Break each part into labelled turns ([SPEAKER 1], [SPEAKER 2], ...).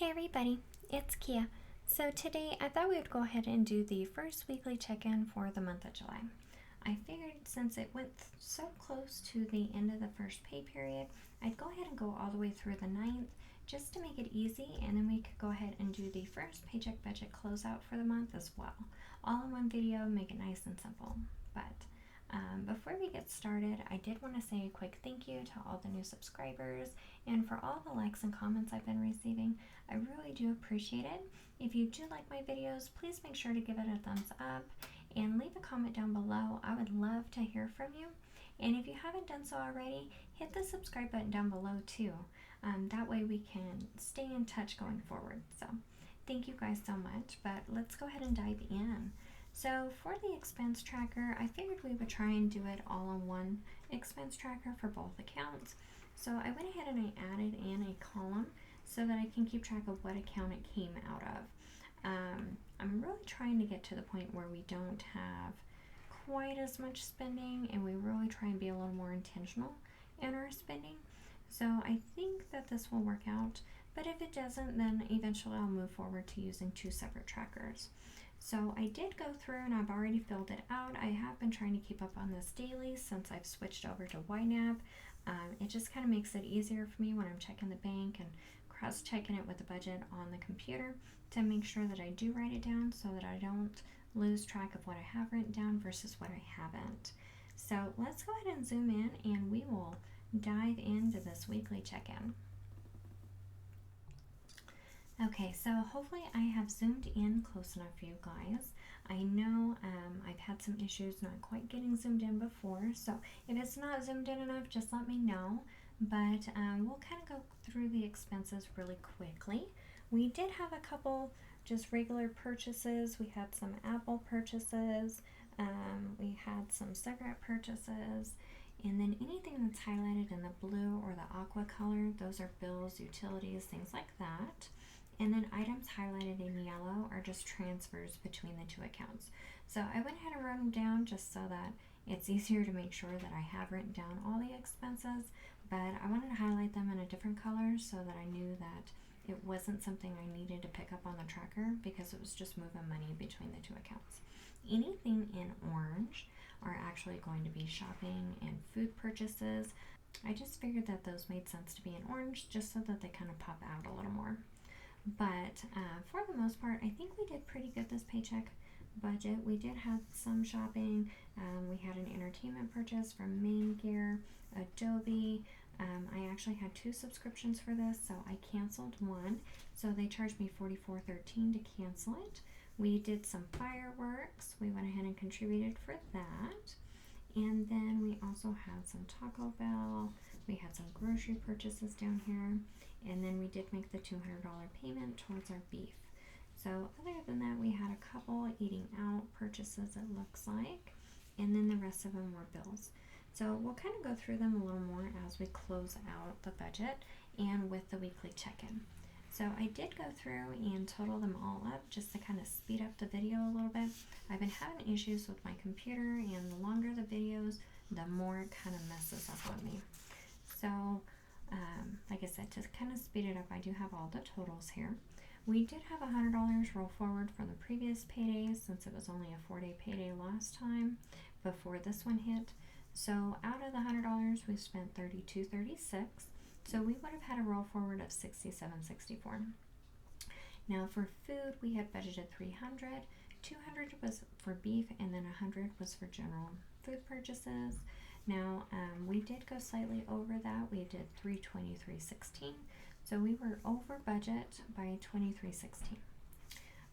[SPEAKER 1] Hey everybody, it's Kia. So today I thought we would go ahead and do the first weekly check-in for the month of July. I figured since it went so close to the end of the first pay period, I'd go ahead and go all the way through the 9th just to make it easy, and then we could go ahead and do the first paycheck budget closeout for the month as well. All in one video, make it nice and simple. But before we get started, I did want to say a quick thank you to all the new subscribers and for all the likes and comments I've been receiving. I really do appreciate it. If you do like my videos, please make sure to give it a thumbs up and leave a comment down below. I would love to hear from you. And if you haven't done so already, hit the subscribe button down below too. That way we can stay in touch going forward. So thank you guys so much, but let's go ahead and dive in. So for the expense tracker, I figured we would try and do it all in one expense tracker for both accounts. So I went ahead and I added in a column so that I can keep track of what account it came out of. I'm really trying to get to the point where we don't have quite as much spending and we really try and be a little more intentional in our spending. So I think that this will work out, but if it doesn't, then eventually I'll move forward to using two separate trackers. So I did go through and I've already filled it out. I have been trying to keep up on this daily since I've switched over to YNAB. It just kind of makes it easier for me when I'm checking the bank and cross-checking it with the budget on the computer to make sure that I do write it down so that I don't lose track of what I have written down versus what I haven't. So let's go ahead and zoom in and we will dive into this weekly check-in. Okay, so hopefully I have zoomed in close enough for you guys. I know I've had some issues not quite getting zoomed in before, so if it's not zoomed in enough, just let me know. But we'll kind of go through the expenses really quickly. We did have a couple just regular purchases. We had some Apple purchases. We had some cigarette purchases. And then anything that's highlighted in the blue or the aqua color, those are bills, utilities, things like that. And then items highlighted in yellow are just transfers between the two accounts. So I went ahead and wrote them down just so that it's easier to make sure that I have written down all the expenses, but I wanted to highlight them in a different color so that I knew that it wasn't something I needed to pick up on the tracker because it was just moving money between the two accounts. Anything in orange are actually going to be shopping and food purchases. I just figured that those made sense to be in orange just so that they kind of pop out a little more. But for the most part, I think we did pretty good this paycheck budget. We did have some shopping. We had an entertainment purchase from Main Gear, Adobe. I actually had two subscriptions for this, so I canceled one. So they charged me $44.13 to cancel it. We did some fireworks. We went ahead and contributed for that. And then we also had some Taco Bell. We had some grocery purchases down here. And then we did make the $200 payment towards our beef. So other than that, we had a couple eating out purchases, it looks like. And then the rest of them were bills. So we'll kind of go through them a little more as we close out the budget and with the weekly check-in. So I did go through and total them all up just to kind of speed up the video a little bit. I've been having issues with my computer, and the longer the videos, the more it kind of messes up on me. So like I said, to kind of speed it up, I do have all the totals here. We did have $100 roll forward from the previous payday since it was only a 4-day payday last time before this one hit. So out of the $100, we spent $32.36. So we would have had a roll forward of $67.64. Now for food, we had budgeted $300. $200 was for beef, and then $100 was for general food purchases. Now we did go slightly over that. We did $323.16. So we were over budget by $23.16.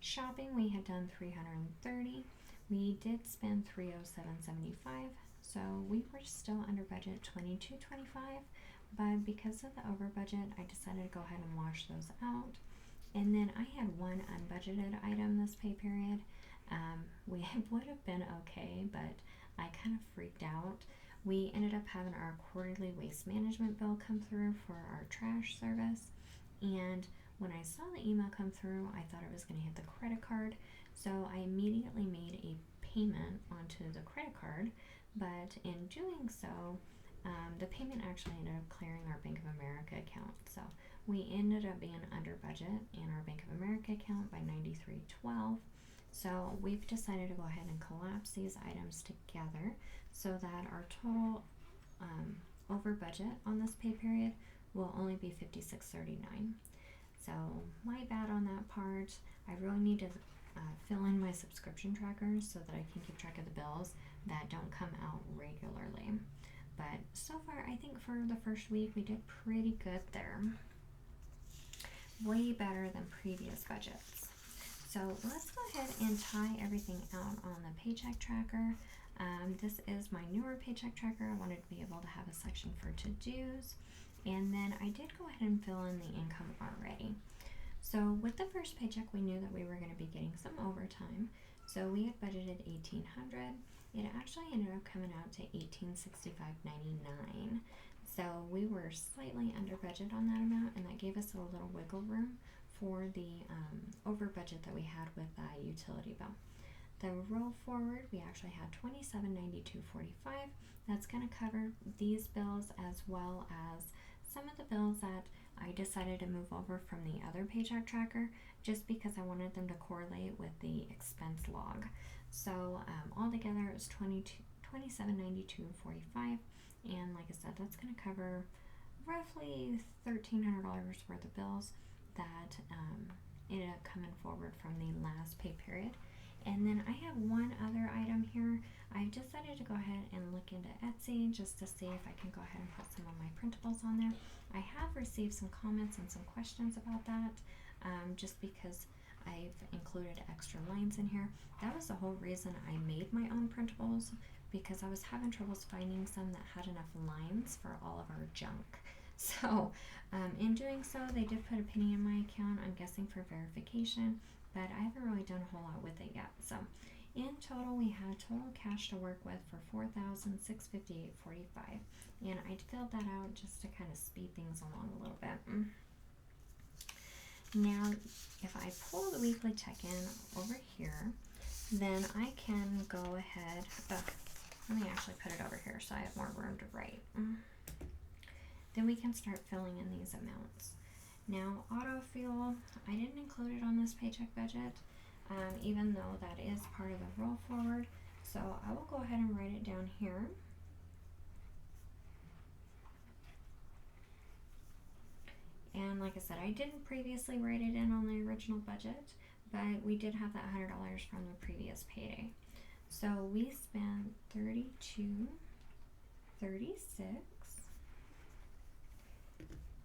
[SPEAKER 1] Shopping, we had done $330. We did spend $307.75. So we were still under budget $22.25. But because of the over budget, I decided to go ahead and wash those out. And then I had one unbudgeted item this pay period. We would have been okay, but I kind of freaked out. We ended up having our quarterly waste management bill come through for our trash service. And when I saw the email come through, I thought it was going to hit the credit card. So I immediately made a payment onto the credit card. But in doing so, the payment actually ended up clearing our Bank of America account. So we ended up being under budget in our Bank of America account by $93.12. So we've decided to go ahead and collapse these items together so that our total over budget on this pay period will only be $56.39. So my bad on that part. I really need to fill in my subscription trackers so that I can keep track of the bills that don't come out regularly. But so far, I think for the first week, we did pretty good there. Way better than previous budgets. So let's go ahead and tie everything out on the paycheck tracker. This is my newer paycheck tracker. I wanted to be able to have a section for to-dos. And then I did go ahead and fill in the income already. So with the first paycheck, we knew that we were going to be getting some overtime. So we had budgeted $1,800. It actually ended up coming out to $1,865.99. So we were slightly under budget on that amount, and that gave us a little wiggle room for the over budget that we had with the utility bill. The roll forward, we actually had $27.92.45. That's going to cover these bills as well as some of the bills that I decided to move over from the other paycheck tracker just because I wanted them to correlate with the expense log. So altogether it was $27.92.45, and like I said, that's going to cover roughly $1,300 worth of bills that ended up coming forward from the last pay period. And then I have one other item here. I've decided to go ahead and look into Etsy just to see if I can go ahead and put some of my printables on there. I have received some comments and some questions about that, just because I've included extra lines in here. That was the whole reason I made my own printables, because I was having troubles finding some that had enough lines for all of our junk. So in doing so, they did put a penny in my account, I'm guessing for verification, but I haven't really done a whole lot with it yet. So in total, we had total cash to work with for $4,658.45, and I filled that out just to kind of speed things along a little bit. Now, if I pull the weekly check-in over here, then I can go ahead, let me actually put it over here so I have more room to write. Then we can start filling in these amounts. Now, auto fuel, I didn't include it on this paycheck budget, even though that is part of the roll forward. So I will go ahead and write it down here. And like I said, I didn't previously write it in on the original budget, but we did have that $100 from the previous payday. So we spent $32.36.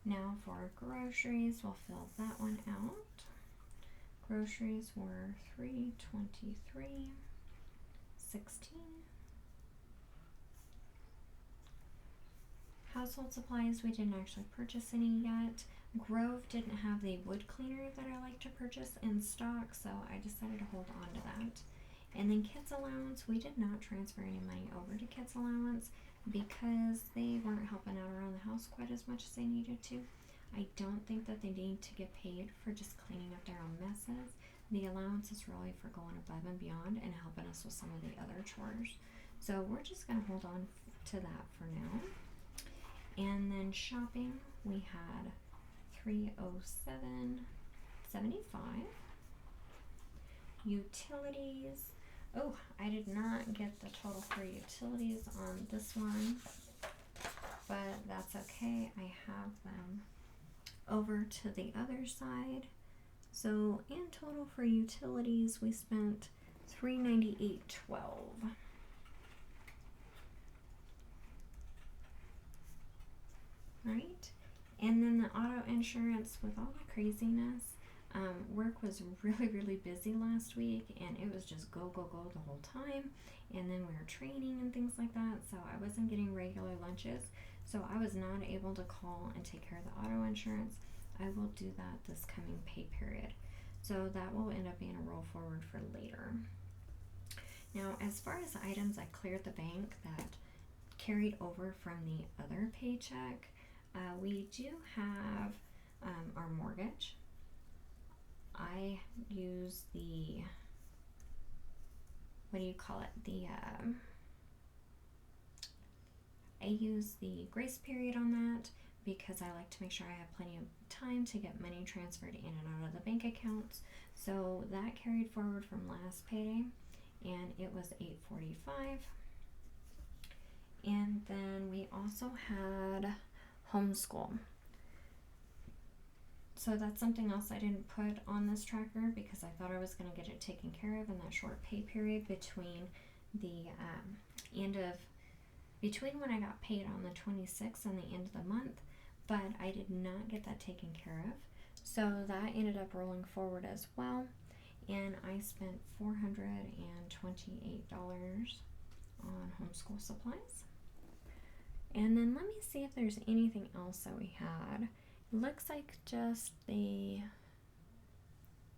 [SPEAKER 1] Now for groceries, we'll fill that one out. Groceries were $323.16. Household supplies, we didn't actually purchase any yet. Grove didn't have the wood cleaner that I like to purchase in stock, so I decided to hold on to that. And then kids allowance, we did not transfer any money over to kids allowance because they weren't helping out around the house quite as much as they needed to. I don't think that they need to get paid for just cleaning up their own messes. The allowance is really for going above and beyond and helping us with some of the other chores. So we're just going to hold on to that for now. And then shopping, we had $307.75. Utilities, oh, I did not get the total for utilities on this one, but that's okay. I have them over to the other side. So in total for utilities, we spent $398.12. Right, and then the auto insurance, with all the craziness, work was really busy last week, and it was just go the whole time, and then we were training and things like that, so I wasn't getting regular lunches, so I was not able to call and take care of the auto insurance. I will do that this coming pay period, so that will end up being a roll forward for later. Now, as far as items I cleared the bank that carried over from the other paycheck, we do have our mortgage. I use the, what do you call it? I use the grace period on that because I like to make sure I have plenty of time trying to get money transferred in and out of the bank accounts. So that carried forward from last payday, and it was $845. And then we also had homeschool. So that's something else I didn't put on this tracker because I thought I was going to get it taken care of in that short pay period between the between when I got paid on the 26th and the end of the month, but I did not get that taken care of. So that ended up rolling forward as well, and I spent $428 on homeschool supplies. And then let me see if there's anything else that we had. It looks like just the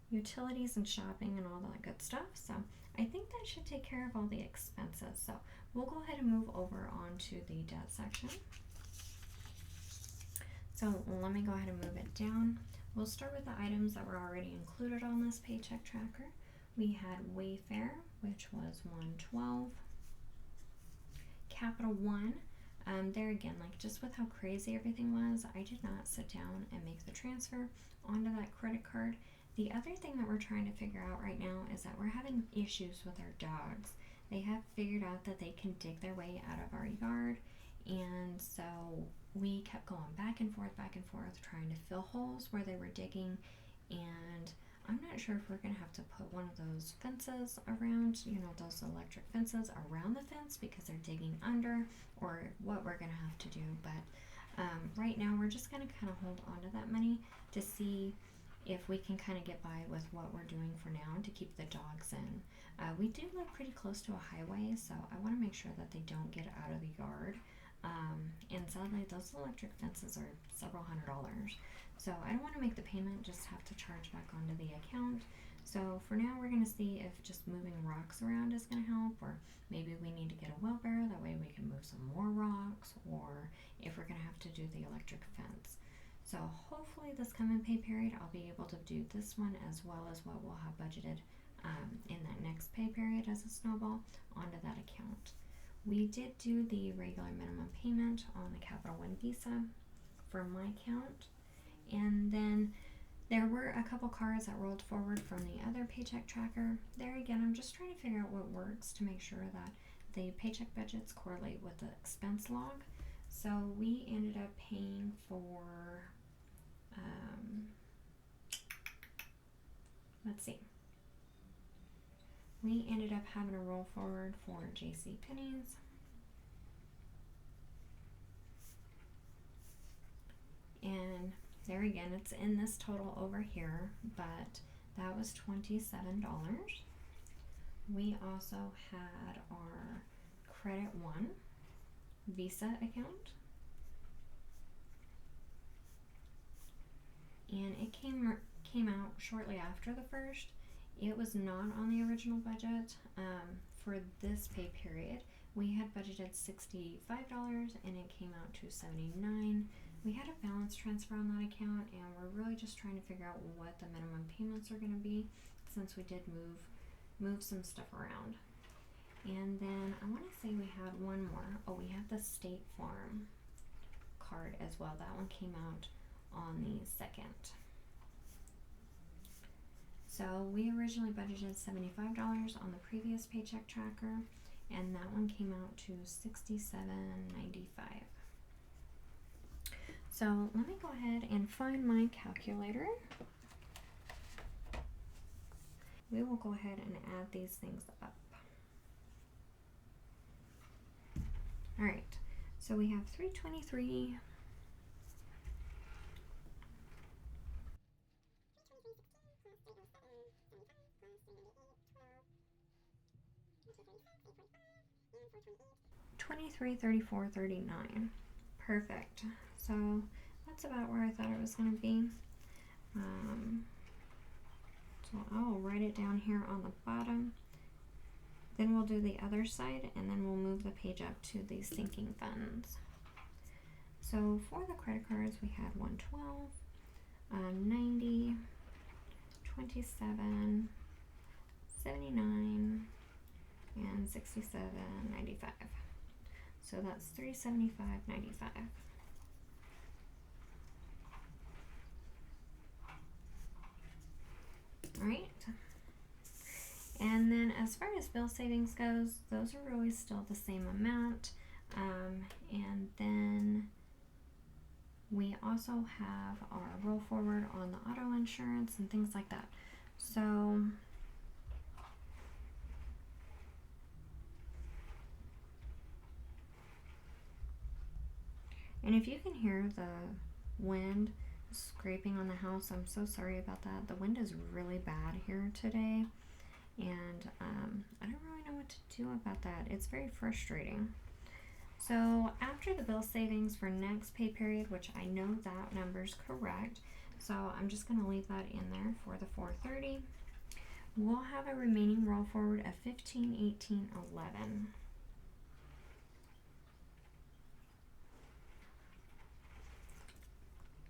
[SPEAKER 1] utilities and shopping and all that good stuff. So I think that should take care of all the expenses. So we'll go ahead and move over onto the debt section. So let me go ahead and move it down. We'll start with the items that were already included on this paycheck tracker. We had Wayfair, which was $112. Capital One. There again, like just with how crazy everything was, I did not sit down and make the transfer onto that credit card. The other thing that we're trying to figure out right now is that we're having issues with our dogs. They have figured out that they can dig their way out of our yard, and so we kept going back and forth, trying to fill holes where they were digging, and I'm not sure if we're going to have to put one of those fences around, those electric fences around the fence because they're digging under, or what we're going to have to do. But right now we're just going to kind of hold on to that money to see if we can kind of get by with what we're doing for now to keep the dogs in. We do live pretty close to a highway, so I want to make sure that they don't get out of the yard. And sadly, those electric fences are several $100s. So I don't want to make the payment, just have to charge back onto the account. So for now, we're going to see if just moving rocks around is going to help, or maybe we need to get a wheelbarrow, that way we can move some more rocks, or if we're going to have to do the electric fence. So hopefully this coming pay period, I'll be able to do this one as well as what we'll have budgeted in that next pay period as a snowball onto that account. We did do the regular minimum payment on the Capital One Visa for my account. And then there were a couple cards that rolled forward from the other paycheck tracker. There again, I'm just trying to figure out what works to make sure that the paycheck budgets correlate with the expense log. So we ended up paying for, we ended up having a roll forward for JCPenney's. And there again, it's in this total over here, but that was $27. We also had our Credit One Visa account, and it came out shortly after the first. It was not on the original budget for this pay period. We had budgeted $65 and it came out to $79. We had a balance transfer on that account, and we're really just trying to figure out what the minimum payments are going to be since we did move some stuff around. And then I want to say we had one more. Oh, we have the State Farm card as well. That one came out on the 2nd. So we originally budgeted $75 on the previous paycheck tracker, and that one came out to $67.95. So let me go ahead and find my calculator. We will go ahead and add these things up. All right, so we have 323. $23.34.39. Perfect. So that's about where I thought it was going to be. So I'll write it down here on the bottom. Then we'll do the other side, and then we'll move the page up to the sinking funds. So for the credit cards, we had 112, 90, 27, 79, and 67.95. So that's $375.95. All right. And then as far as bill savings goes, those are always still the same amount. And then we also have our roll forward on the auto insurance and things like that. So and if you can hear the wind scraping on the house, I'm so sorry about that. The wind is really bad here today, and I don't really know what to do about that. It's very frustrating. So after the bill savings for next pay period, which I know that number's correct, so I'm just going to leave that in there for the 430. We'll have a remaining roll forward of 15, 18, 11.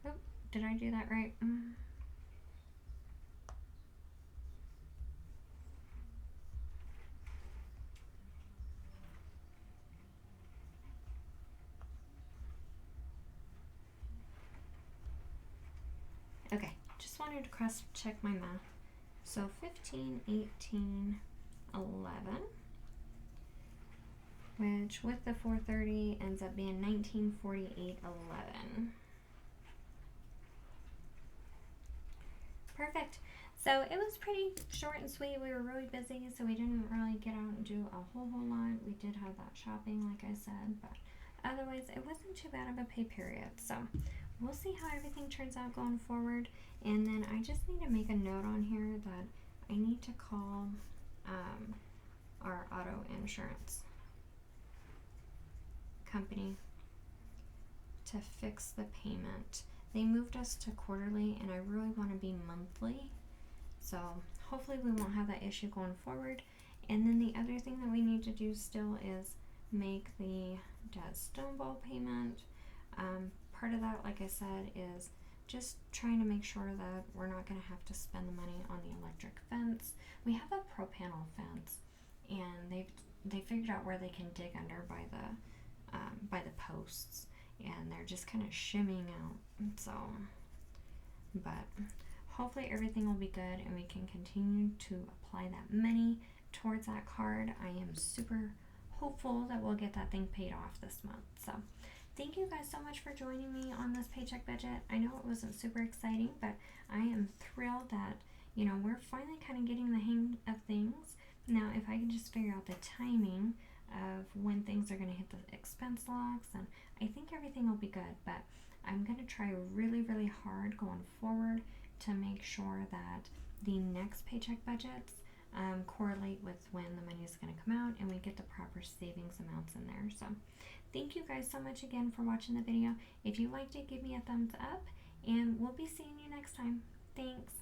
[SPEAKER 1] Oh, did I do that right? Okay, just wanted to cross check my math. So 15, 18, 11, which with the 430 ends up being 1948, 11. Perfect. So it was pretty short and sweet. We were really busy, so we didn't really get out and do a whole lot. We did have that shopping, like I said, but otherwise it wasn't too bad of a pay period. So we'll see how everything turns out going forward. And then I just need to make a note on here that I need to call our auto insurance company to fix the payment. They moved us to quarterly, and I really want to be monthly. So hopefully we won't have that issue going forward. And then the other thing that we need to do still is make the Dad's Stoneball payment. Part of that, like I said, is just trying to make sure that we're not going to have to spend the money on the electric fence. We have a pro panel fence, and they figured out where they can dig under by the posts, and they're just kind of shimmying out. So, but hopefully everything will be good, and we can continue to apply that money towards that card. I am super hopeful that we'll get that thing paid off this month. So thank you guys so much for joining me on this paycheck budget. I know it wasn't super exciting, but I am thrilled that, we're finally kind of getting the hang of things. Now, if I can just figure out the timing of when things are going to hit the expense logs, and I think everything will be good. But I'm going to try really, really hard going forward to make sure that the next paycheck budgets correlate with when the money is going to come out, and we get the proper savings amounts in there. So thank you guys so much again for watching the video. If you liked it, give me a thumbs up, and we'll be seeing you next time. Thanks.